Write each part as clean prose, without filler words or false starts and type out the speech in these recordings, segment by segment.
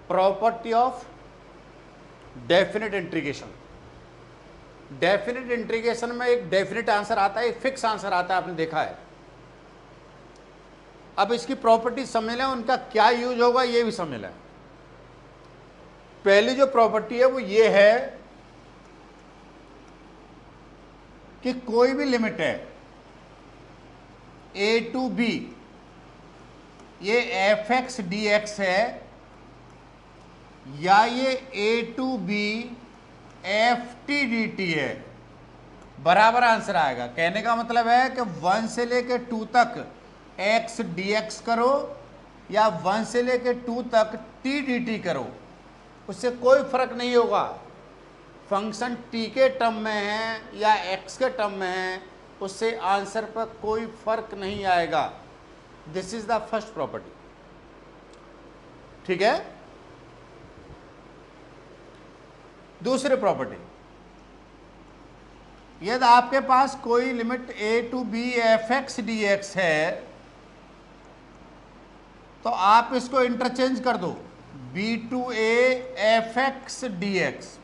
Property of definite integration. Definite integration में एक definite answer आता है, एक फिक्स आंसर आता है, आपने देखा है। अब इसकी प्रॉपर्टी समझ लें, उनका क्या यूज होगा ये भी समझ लें। पहली जो प्रॉपर्टी है वो ये है कि कोई भी लिमिट है a टू b, ये एफ एक्स डी एक्स है, या ये a to b f t d t है, बराबर आंसर आएगा। कहने का मतलब है कि 1 से लेके 2 तक x dx करो या 1 से लेके 2 तक t dt करो, उससे कोई फर्क नहीं होगा। फंक्शन t के टर्म में है या x के टर्म में है, उससे आंसर पर कोई फर्क नहीं आएगा। This is the first property. ठीक है। दूसरी प्रॉपर्टी, यदि आपके पास कोई limit a to b f x d x है, तो आप इसको इंटरचेंज कर दो, b to a f x d x.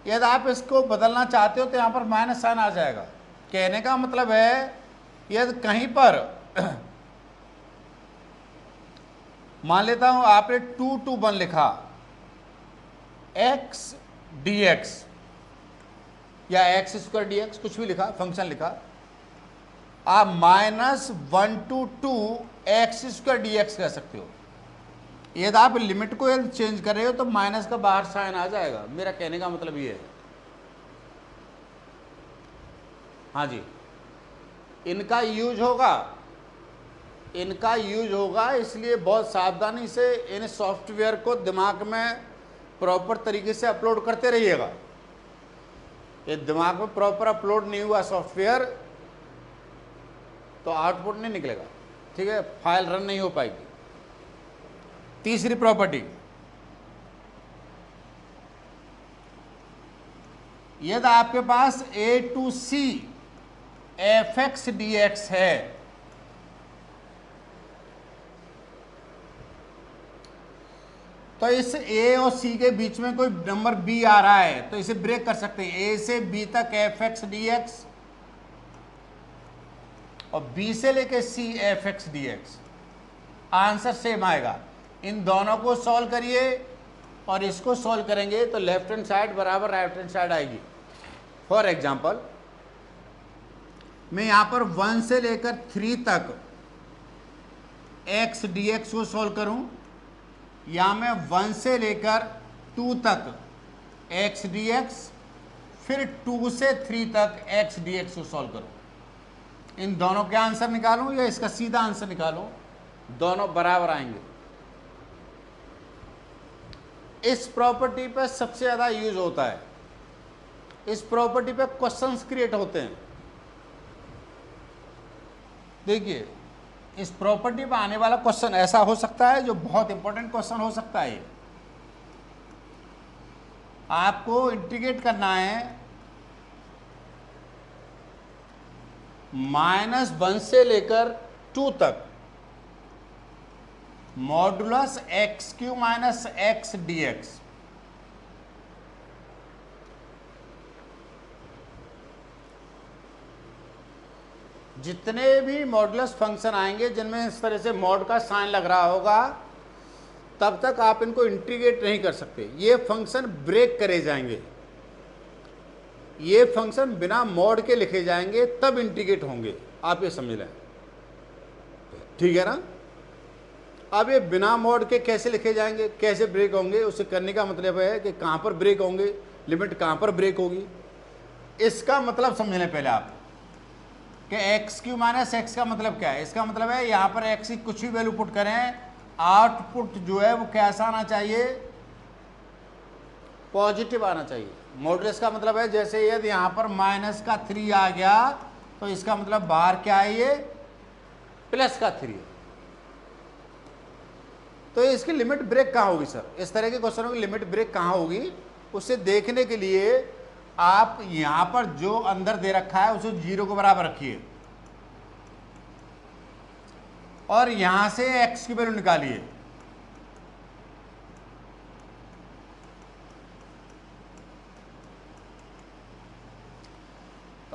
यदि आप इसको बदलना चाहते हो तो यहां पर माइनस साइन आ जाएगा। कहने का मतलब है यदि कहीं पर मान लेता हूं आपने 2 to 1 लिखा x dx या एक्स स्क्वायर डी एक्स, कुछ भी लिखा, फंक्शन लिखा, आप -1 to 2 x square D x कह सकते हो। यदि आप लिमिट को यदि चेंज कर रहे हो तो माइनस का बाहर साइन आ जाएगा। मेरा कहने का मतलब ये है। हाँ जी, इनका यूज होगा, इसलिए बहुत सावधानी से इन सॉफ्टवेयर को दिमाग में प्रॉपर तरीके से अपलोड करते रहिएगा। ये दिमाग में प्रॉपर अपलोड नहीं हुआ सॉफ्टवेयर तो आउटपुट नहीं निकलेगा। ठीक है, फाइल रन नहीं हो पाएगी। तीसरी प्रॉपर्टी, यदि आपके पास a to c f x d x है, तो इस a और c के बीच में कोई नंबर b आ रहा है तो इसे ब्रेक कर सकते हैं। a से b तक एफ एक्स डी एक्स और b से लेके c f x d x, answer same आएगा। इन दोनों को सॉल्व करिए और इसको सॉल्व करेंगे तो लेफ्ट हैंड साइड बराबर राइट हैंड साइड आएगी। फॉर एग्जांपल, मैं यहां पर 1 से लेकर 3 तक x dx को सॉल्व करूं, या मैं 1 से लेकर 2 तक x dx, फिर 2 से 3 तक x dx को सॉल्व करूं। इन दोनों के आंसर निकालूं या इसका सीधा आंसर निकालूं, दोनों बराबर आएंगे। इस प्रॉपर्टी पर सबसे ज़्यादा यूज होता है। इस प्रॉपर्टी पे क्वेश्चंस क्रिएट होते हैं। देखिए, इस प्रॉपर्टी पर आने वाला क्वेश्चन ऐसा हो सकता है जो बहुत इंपॉर्टेंट क्वेश्चन हो सकता है। आपको इंटीग्रेट करना है -1 से लेकर 2 तक modulus x Q minus x d x. जितने भी मॉडुलस फंक्शन आएंगे जिनमें इस तरह से मॉड का साइन लग रहा होगा, तब तक आप इनको इंटीग्रेट नहीं कर सकते। ये फंक्शन ब्रेक करे जाएंगे, ये फंक्शन बिना मॉड के लिखे जाएंगे तब इंटीग्रेट होंगे। आप ये समझ लें, ठीक है ना। अब ये बिना मॉड के कैसे लिखे जाएंगे, कैसे ब्रेक होंगे, उसे करने का मतलब है कि कहाँ पर ब्रेक होंगे, लिमिट कहाँ पर ब्रेक होगी। इसका मतलब समझ लें पहले आप कि एक्स क्यू माइनस एक्स का मतलब क्या है। इसका मतलब है यहाँ पर एक्स की कुछ भी वैल्यू पुट करें, आउटपुट जो है वो कैसा आना चाहिए, पॉजिटिव आना चाहिए। मॉडुलस का मतलब है जैसे यदि यहाँ पर -3 आ गया तो इसका मतलब बाहर क्या है, ये +3 है। तो इसकी लिमिट ब्रेक कहाँ होगी सर, इस तरह के क्वेश्चनों की लिमिट ब्रेक कहाँ होगी, उसे देखने के लिए आप यहाँ पर जो अंदर दे रखा है उसे 0 के बराबर रखिए और यहाँ से x की वैल्यू निकालिए।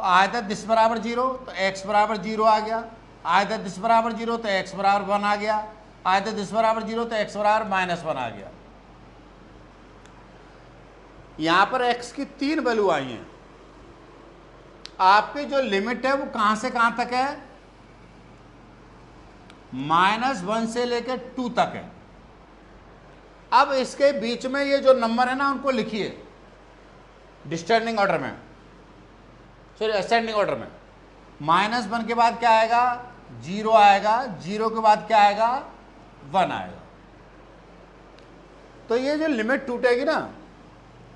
तो आयता दिस बराबर 0 तो x बराबर 0 आ गया, आयता दिस बराबर 0 तो x बराबर 1 आ गया, आयता दिस बराबर 0 तो x बराबर -1 आ गया। यहां पर x की 3 वैल्यू आई हैं। आपकी जो लिमिट है वो कहां से कहां तक है? -1 से लेकर 2 तक है। अब इसके बीच में ये जो नंबर है ना उनको लिखिए डिस्टेंडिंग ऑर्डर में, सॉरी असेंडिंग ऑर्डर में। -1 के बाद क्या आएगा? 0 आएगा, 0 के बाद क्या आएगा? 1 आएगा। तो ये जो लिमिट टूटेगी ना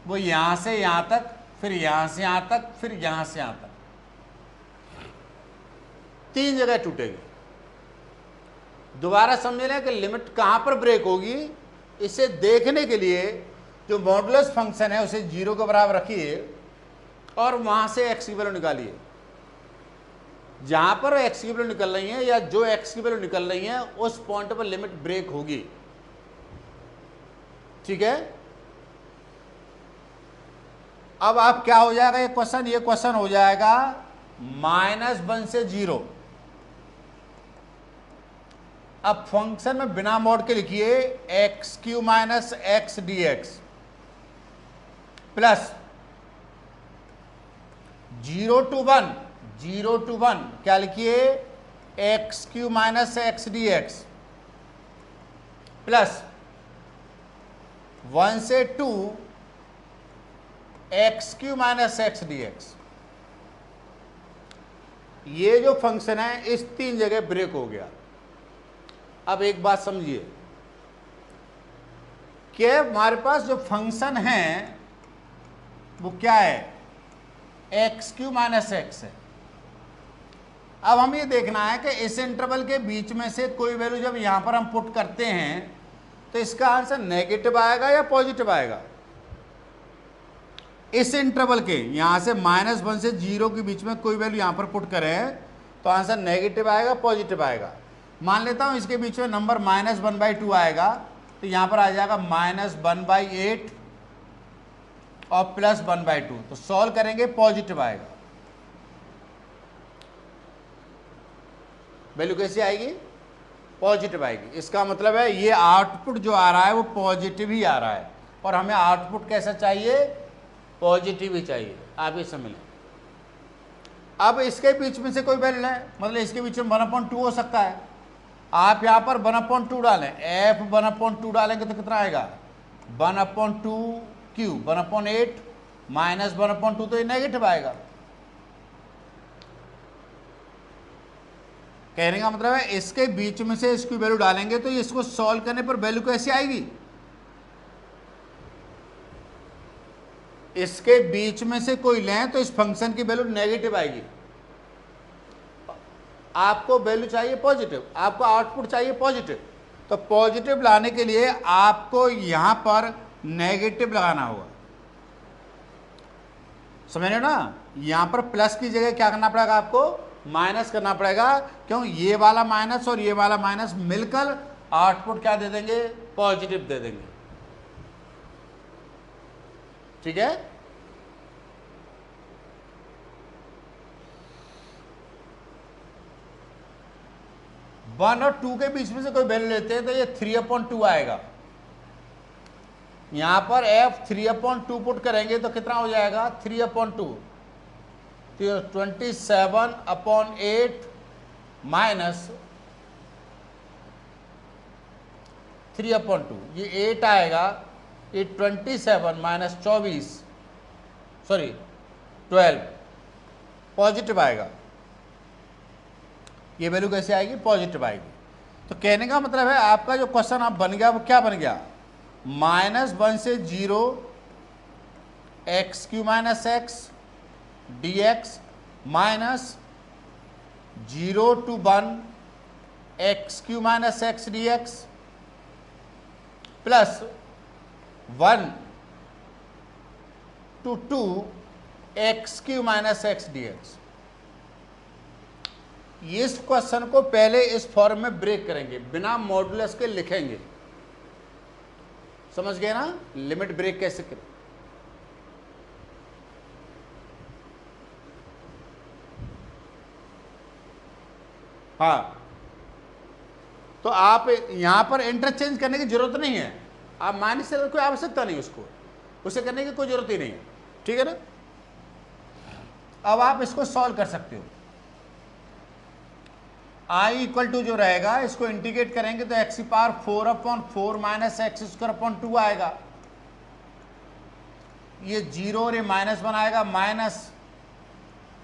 वो यहां से यहां तक, फिर यहां से यहां तक, फिर यहां से यहां तक, 3 जगह टूटेगी। दोबारा समझ लें कि लिमिट कहां पर ब्रेक होगी। इसे देखने के लिए जो मॉडुलस फंक्शन है उसे 0 के बराबर रखिए और वहां से x की वैल्यू निकालिए। जहां पर x की वैल्यू निकल रही है या जो x की वैल्यू निकल रही है उस पॉइंट पर लिमिट ब्रेक होगी। ठीक है, अब आप क्या हो जाएगा ये क्वेश्चन हो जाएगा -1 से 0। अब फंक्शन में बिना मॉड के लिखिए x³ - x dx plus 0 to 1 क्या लिखिए? x³ - x dx प्लस 1 से 2 x³ - x dx। ये जो फंक्शन है इस 3 जगह ब्रेक हो गया। अब एक बात समझिए कि हमारे पास जो फंक्शन है वो क्या है? x³ - x है। अब हम ये देखना है कि इस इंटरवल के बीच में से कोई वैल्यू जब यहां पर हम पुट करते हैं तो इसका आंसर नेगेटिव आएगा या पॉजिटिव आएगा? इस इंटरवल के यहां से -1 से 0 के बीच में कोई वैल्यू यहां पर पुट करें तो आंसर नेगेटिव आएगा, पॉजिटिव आएगा? मान लेता हूं इसके बीच में नंबर -1/2 आएगा तो यहां पर आ जाएगा -1/8 और +1/2। तो सॉल्व करेंगे पॉजिटिव आएगा। वैल्यू कैसी आएगी? पॉजिटिव आएगी। इसका मतलब है ये आउटपुट जो आ रहा है वो पॉजिटिव ही आ रहा है और हमें आउटपुट कैसा चाहिए? पॉजिटिव ही चाहिए। आप ये समझ लें। अब इसके बीच में से कोई वैल्यू है, मतलब इसके बीच में 1/2 हो सकता है। आप यहां पर 1/2 डालें, f 1/2 डालेंगे तो कितना आएगा? 1/2 क्यों? 1/8 -1/2 तो ये नेगेटिव आएगा। कहने का मतलब है इसके बीच में से इसकी वैल्यू डालेंगे तो इसको सॉल्व करने पर वैल्यू कैसे आएगी? इसके बीच में से कोई लें तो इस फंक्शन की वैल्यू नेगेटिव आएगी। आपको वैल्यू चाहिए पॉजिटिव, आपको आउटपुट चाहिए पॉजिटिव। तो पॉजिटिव लाने के लिए आपको यहां पर नेगेटिव लगाना होगा। समझ रहे हो ना? यहां पर प्लस की जगह क्या करना पड़ेगा? आपको माइनस करना पड़ेगा। क्यों? ये वाला माइनस और ये वाला माइनस मिलकर आउटपुट क्या दे देंगे? पॉजिटिव दे देंगे। ठीक है, 1 और 2 के बीच में से कोई वैल्यू लेते हैं तो ये 3/2 आएगा। यहां पर f 3/2 पुट करेंगे तो कितना हो जाएगा? 3/2 तो 27/8 माइनस 3/2 ये 8 आएगा। ये 27 - 24 सॉरी 12 पॉजिटिव आएगा। ये वैल्यू कैसे आएगी? पॉजिटिव आएगी। तो कहने का मतलब है आपका जो क्वेश्चन आप बन गया वो क्या बन गया? -1 से 0 x³ - x dx minus 0 to 1 x³ - x dx plus 1 to 2 x³ - x dx। इस क्वेश्चन को पहले इस फॉर्म में ब्रेक करेंगे, बिना मॉडुलस के लिखेंगे। समझ गए ना? लिमिट ब्रेक कैसे करें? हाँ, तो आप यहाँ पर इंटरचेंज करने की जरूरत नहीं है, आप माइनस से कोई आवश्यकता नहीं उसको, उसे करने की कोई जरूरत ही नहीं है, ठीक है ना। अब आप इसको सॉल्व कर सकते हो। I इक्वल टू जो रहेगा इसको इंटीग्रेट करेंगे तो एक्स की power 4/4 minus x square upon 2 आएगा, ये 0 और ये -1 आएगा, माइनस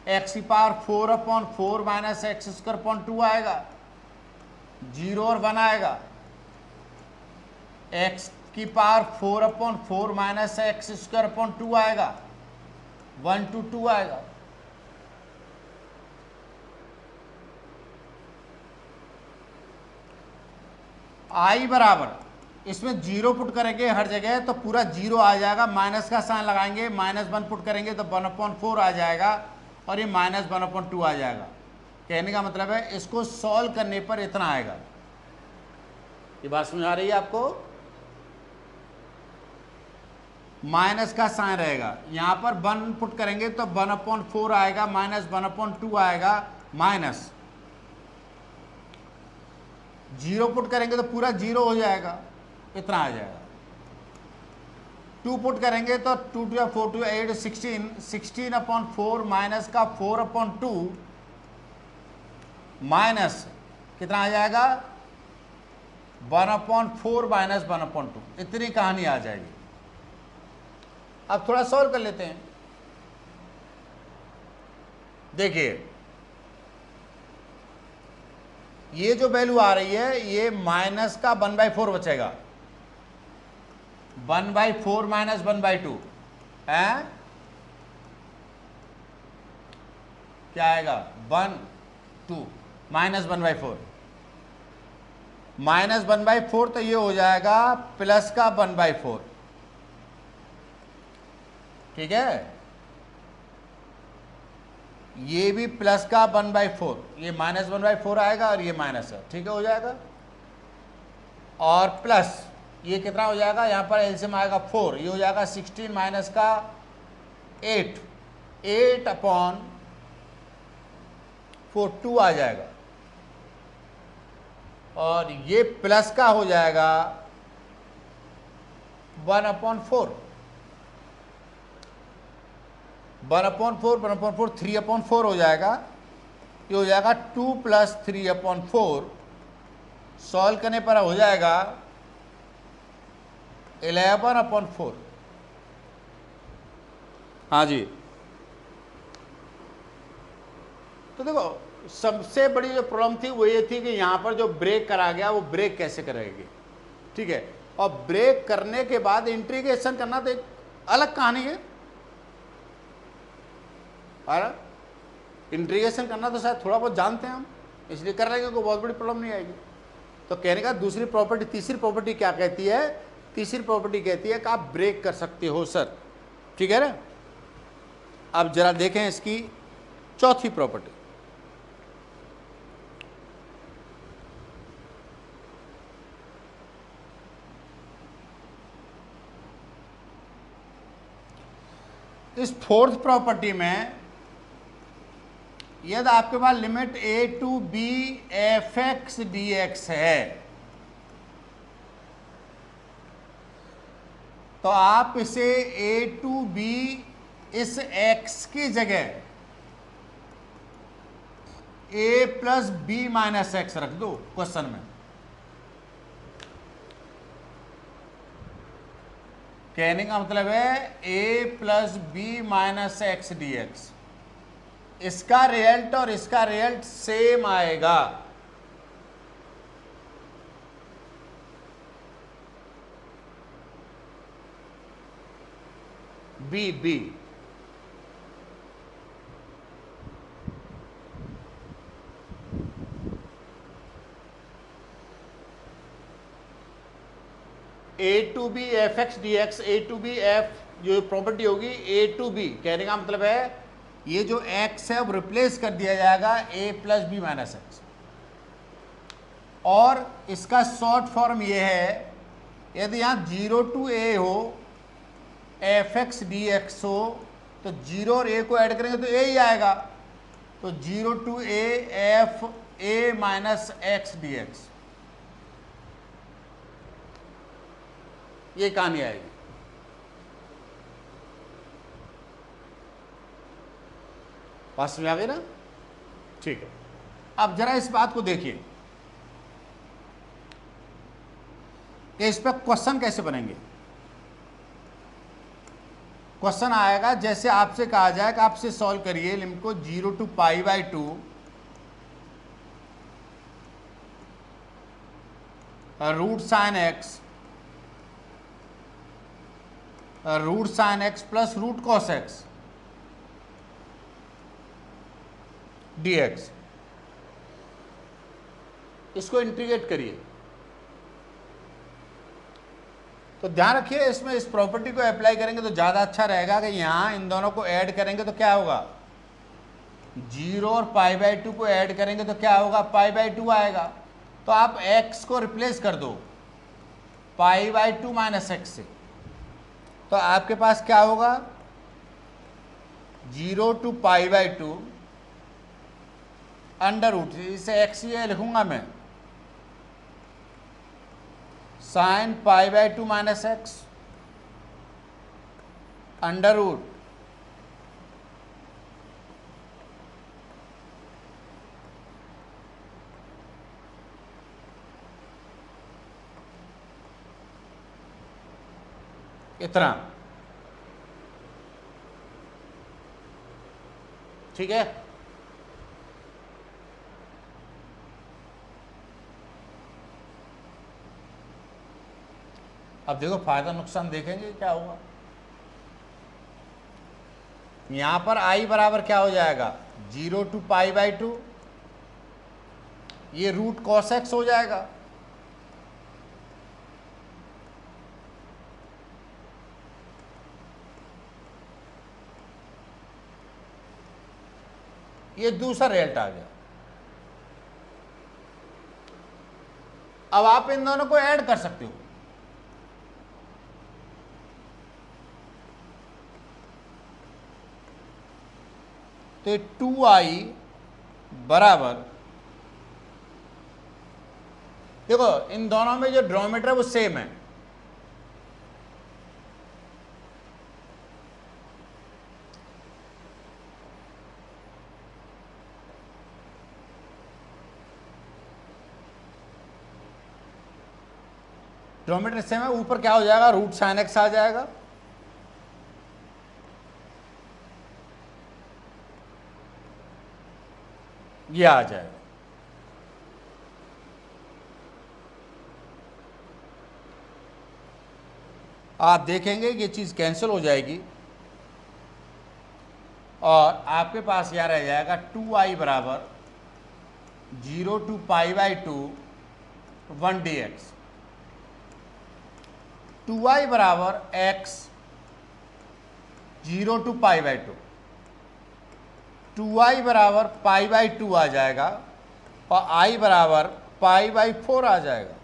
एक्स की power 4/4 minus x square upon 2 आएगा, 0 और 1 आएगा, एक्स की power 4/4 minus x square upon 2 आएगा, 1 to 2 आएगा। आई बराबर इसमें 0 पुट करेंगे हर जगह तो पूरा 0 आ जाएगा, माइनस का साइन लगाएंगे, -1 पुट करेंगे तो 1/4 आ जाएगा और ये -1/2 आ जाएगा। कहने का मतलब है इसको सॉल्व करने पर इतना आएगा। ये बात समझ आ रही है आपको? माइनस का साइन रहेगा, यहाँ पर 1 पुट करेंगे तो 1/4 आएगा, -1/2 आएगा, माइनस 0 पुट करेंगे तो पूरा 0 हो जाएगा, इतना आ जाएगा। 2 पुट करेंगे तो 2 to 4 to 8 16/4 माइनस का 4/2 माइनस कितना आ जाएगा 1/4 माइनस 1/2, इतनी कहानी आ जाएगी। अब थोड़ा सॉल्व कर लेते हैं। देखिए ये जो वैल्यू आ रही है ये माइनस का 1/4 बचेगा, 1/4 माइनस 1/2 है क्या आएगा 1 2 माइनस 1/4 माइनस 1/4 तो ये हो जाएगा प्लस का 1/4, ठीक है। ये भी प्लस का 1/4, ये माइनस 1/4 आएगा और ये माइनस है, ठीक है, हो जाएगा। और प्लस ये कितना हो जाएगा, यहाँ पर एलसीएम आएगा 4, ये हो जाएगा 16 माइनस का 8/4 2 आ जाएगा। और ये प्लस का हो जाएगा 1/4 1/4 3/4 हो जाएगा, ये हो जाएगा 2 + 3/4, सॉल्व करने पर हो जाएगा 11/4। हाँ जी, तो देखो सबसे बड़ी जो प्रॉब्लम थी वो ये थी कि यहाँ पर जो ब्रेक करा गया वो ब्रेक कैसे करेगी, ठीक है। और ब्रेक करने के बाद इंटीग्रेशन करना तो एक अलग कहानी है, और इंटीग्रेशन करना तो शायद थोड़ा बहुत जानते हैं हम, इसलिए कर लेंगे, कोई बहुत बड़ी प्रॉब्लम नहीं आएगी। तो कहने का दूसरी प्रॉपर्टी, तीसरी प्रॉपर्टी क्या कहती है, तीसरी प्रॉपर्टी कहती है कि आप ब्रेक कर सकते हो सर, ठीक है ना। अब जरा देखें इसकी चौथी प्रॉपर्टी। इस फोर्थ प्रॉपर्टी में यदि आपके पास limit a to b f(x) dx है तो आप इसे a टू b इस x की जगह a + b - x रख दो क्वेश्चन में। कहने का मतलब है a + b - x dx, इसका रिजल्ट और इसका रिजल्ट सेम आएगा। B a to b f(x) dx, a to b f जो प्रॉपर्टी होगी a टू b, कहने का मतलब है ये जो x है वो रिप्लेस कर दिया जाएगा a + b - x, और इसका शॉर्ट फॉर्म ये है, यदि यहाँ 0 to a हो f(x) dx हो तो 0 और a को ऐड करेंगे तो a ही आएगा, तो 0 to a f a minus x d x, ये कहानी आएगी। बात समझ आ गई ना? ठीक है, अब जरा इस बात को देखिए कि इस पर क्वेश्चन कैसे बनेंगे। क्वेश्चन आएगा जैसे आपसे कहा जाए कि आपसे सॉल्व करिए लिमिट को 0 to π/2 root sine x plus root cos x dx, इसको इंटीग्रेट करिए। तो ध्यान रखिए इसमें इस प्रॉपर्टी को अप्लाई करेंगे तो ज़्यादा अच्छा रहेगा कि यहाँ इन दोनों को ऐड करेंगे तो क्या होगा, 0 और π/2 को ऐड करेंगे तो क्या होगा, π/2 आएगा। तो आप x को रिप्लेस कर दो π/2 माइनस एक्स से, तो आपके पास क्या होगा, 0 to π/2 अंडर रूट, इसे x ये लिखूंगा मैं, sine π/2 minus x under root इतना। ठीक है, अब देखो फायदा नुकसान देखेंगे क्या होगा। यहां पर i बराबर क्या हो जाएगा, 0 to π/2, ये रूट कॉस एक्स हो जाएगा। ये दूसरा रिजल्ट आ गया। अब आप इन दोनों को ऐड कर सकते हो, तो ये 2i बराबर, देखो इन दोनों में जो डिनोमिनेटर है वो सेम है, डिनोमिनेटर सेम है, ऊपर क्या हो जाएगा, रूट साइन एक्स आ जाएगा। ये आ जाएगा। आप देखेंगे कि ये चीज़ कैंसिल हो जाएगी और आपके पास यह रह जाएगा 2i बराबर 0 to π/2 1 dx, 2i बराबर x 0 to π/2, 2i बराबर π/2 आ जाएगा और i बराबर π/4 आ जाएगा।